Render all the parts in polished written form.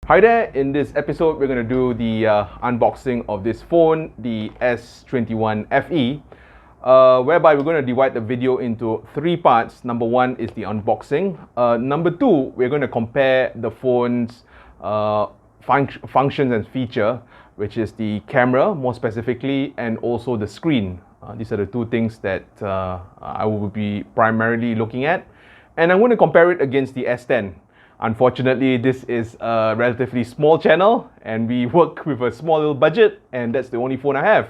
Hi there, in this episode we're going to do the unboxing of this phone, the S21 FE, whereby we're going to divide the video into three parts. Number one is the unboxing. Number two, we're going to compare the phone's functions and feature, which is the camera more specifically, and also the screen. These are the two things that I will be primarily looking at. And I'm going to compare it against the S10. Unfortunately, this is a relatively small channel and we work with a small little budget, and that's the only phone I have.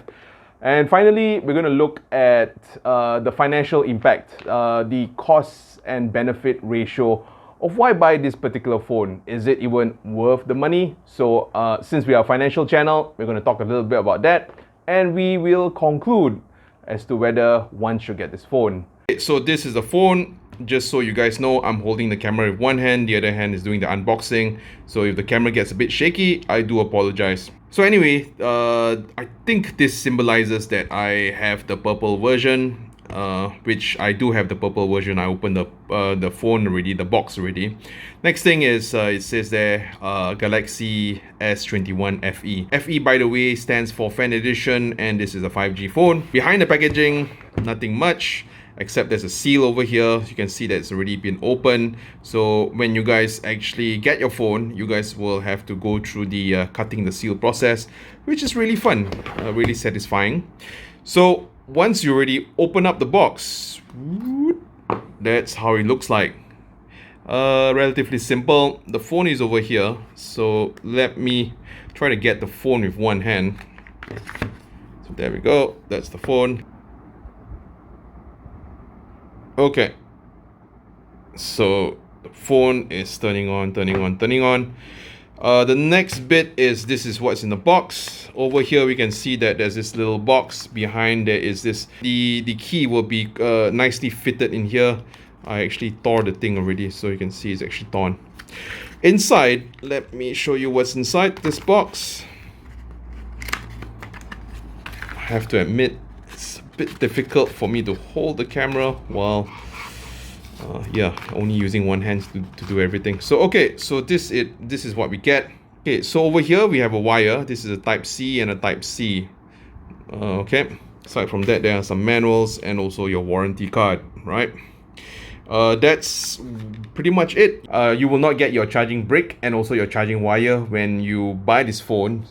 And finally, we're going to look at the financial impact, the costs and benefit ratio of why buy this particular phone. Is it even worth the money? So since we are a financial channel, we're going to talk a little bit about that, and we will conclude as to whether one should get this phone. So this is the phone. Just so you guys know, I'm holding the camera with one hand, the other hand is doing the unboxing. So if the camera gets a bit shaky, I do apologize. So anyway, I think this symbolizes that I have the purple version, which I do have the purple version. I opened the phone already, the box already. Next thing is, it says there, Galaxy S21 FE. FE, by the way, stands for Fan Edition, and this is a 5G phone. Behind the packaging, nothing much, except there's a seal over here. You can see that it's already been opened. So when you guys actually get your phone, you guys will have to go through the cutting the seal process, which is really fun, really satisfying. So once you already open up the box, that's how it looks like. Relatively simple. The phone is over here, so let me try to get the phone with one hand. So there we go, that's the phone. Okay, so the phone is turning on. The next bit is, this is what's in the box. Over here we can see that there's this little box. Behind there is this, the key will be nicely fitted in here. I actually tore the thing already, so you can see it's actually torn. Inside, let me show you what's inside this box. I have to admit, it's a bit difficult for me to hold the camera while only using one hand to do everything. So okay, so this is what we get. Okay, so over here we have a wire. This is a type C and a type C. Okay, aside from that, there are some manuals and also your warranty card, right? That's pretty much it. You will not get your charging brick and also your charging wire when you buy this phone.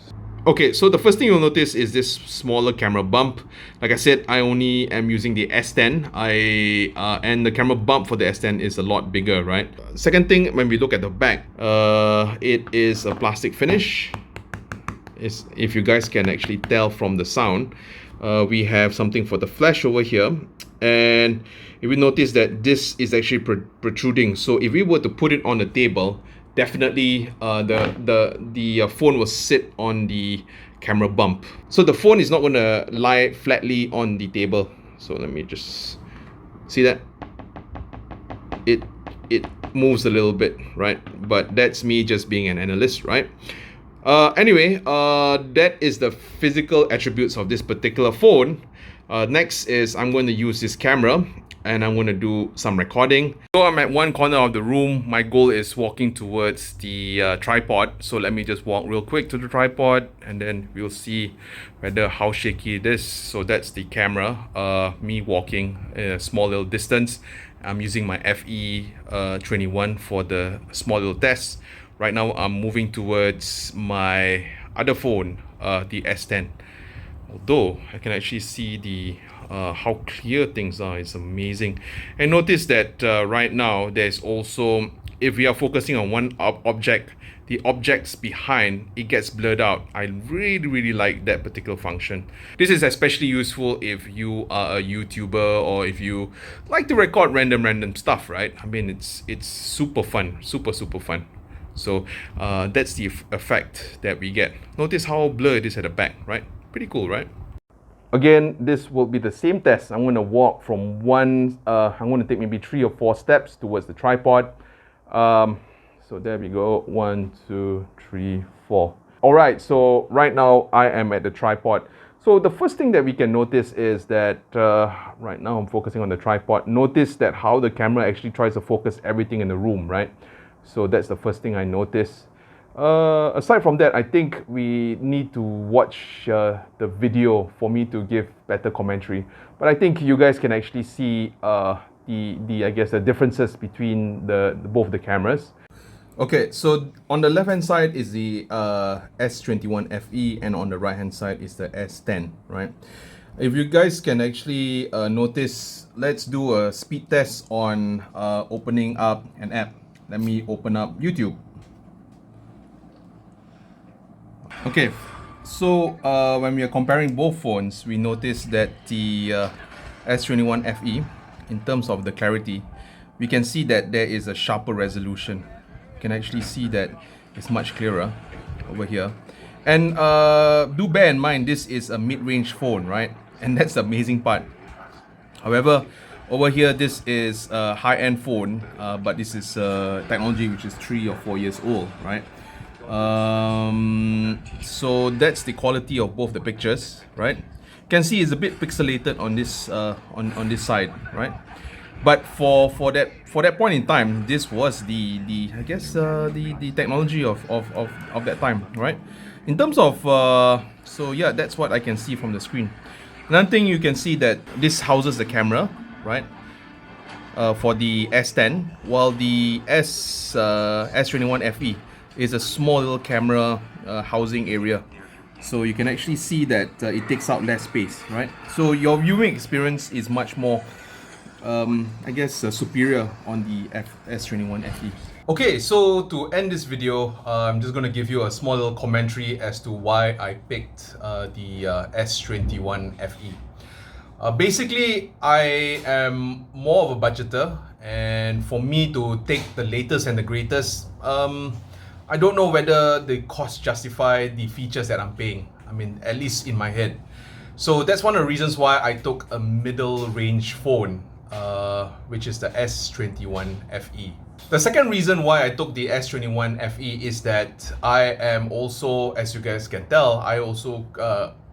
Okay, so the first thing you'll notice is this smaller camera bump. Like I said, I only am using the S10. And the camera bump for the S10 is a lot bigger, right? Second thing, when we look at the back, it is a plastic finish. If you guys can actually tell from the sound, we have something for the flash over here. And if you notice that this is actually protruding, so if we were to put it on the table, definitely the phone will sit on the camera bump. So the phone is not going to lie flatly on the table. So let me just see that it moves a little bit, right? But that's me just being an analyst, right? Anyway, that is the physical attributes of this particular phone. Next is, I'm going to use this camera and I'm going to do some recording. So I'm at one corner of the room. My goal is walking towards the tripod. So let me just walk real quick to the tripod, and then we'll see whether how shaky it is. So that's the camera, me walking a small little distance. I'm using my FE 21 for the small little test. Right now I'm moving towards my other phone, the S10. Although I can actually see the how clear things are. It's amazing. And notice that right now there's also, if we are focusing on one object, the objects behind, it gets blurred out. I really like that particular function. This is especially useful if you are a YouTuber or if you like to record random stuff, right? I mean, it's super fun, super fun. So that's the effect that we get. Notice how blurred it is at the back, right? Pretty cool, right? Again, this will be the same test. I'm going to walk from I'm going to take maybe 3 or 4 steps towards the tripod. So there we go, 1, 2, 3, 4. All right, so right now I am at the tripod. So the first thing that we can notice is that right now I'm focusing on the tripod. Notice that how the camera actually tries to focus everything in the room, right? So that's the first thing I notice. Aside from that, I think we need to watch the video for me to give better commentary. But I think you guys can actually see the I guess the differences between the both the cameras. Okay, so on the left hand side is the S21 FE, and on the right hand side is the S10, right? If you guys can actually notice, let's do a speed test on opening up an app. Let me open up YouTube. Okay, so when we are comparing both phones, we notice that the S21 FE, in terms of the clarity, we can see that there is a sharper resolution. You can actually see that it's much clearer over here. And do bear in mind, this is a mid-range phone, right? And that's the amazing part. However, over here, this is a high-end phone, but this is technology which is 3 or 4 years old, right? So that's the quality of both the pictures, right? You can see it's a bit pixelated on this on this side, right? But for that point in time, this was the I guess the technology of that time, right? In terms of so yeah, that's what I can see from the screen. Another thing, you can see that this houses the camera, right? For the S10, while the S21 FE is a small little camera housing area. So you can actually see that it takes out less space, right? So your viewing experience is much more, I guess, superior on the S21 FE. Okay, so to end this video, I'm just going to give you a small little commentary as to why I picked the S21 FE. Basically, I am more of a budgeter, and for me to take the latest and the greatest, I don't know whether the costs justify the features that I'm paying. I mean, at least in my head. So that's one of the reasons why I took a middle range phone, which is the S21 FE. The second reason why I took the S21 FE is that I am also, as you guys can tell, I also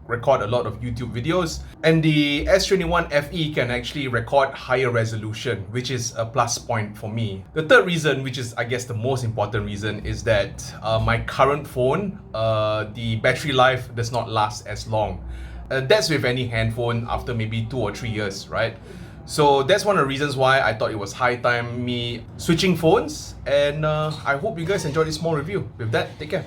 record a lot of YouTube videos, and the S21 FE can actually record higher resolution, which is a plus point for me. The third reason, which is I guess the most important reason, is that my current phone, the battery life does not last as long. That's with any handphone after maybe 2 or 3 years, right? So that's one of the reasons why I thought it was high time me switching phones, and I hope you guys enjoyed this small review. With that, take care.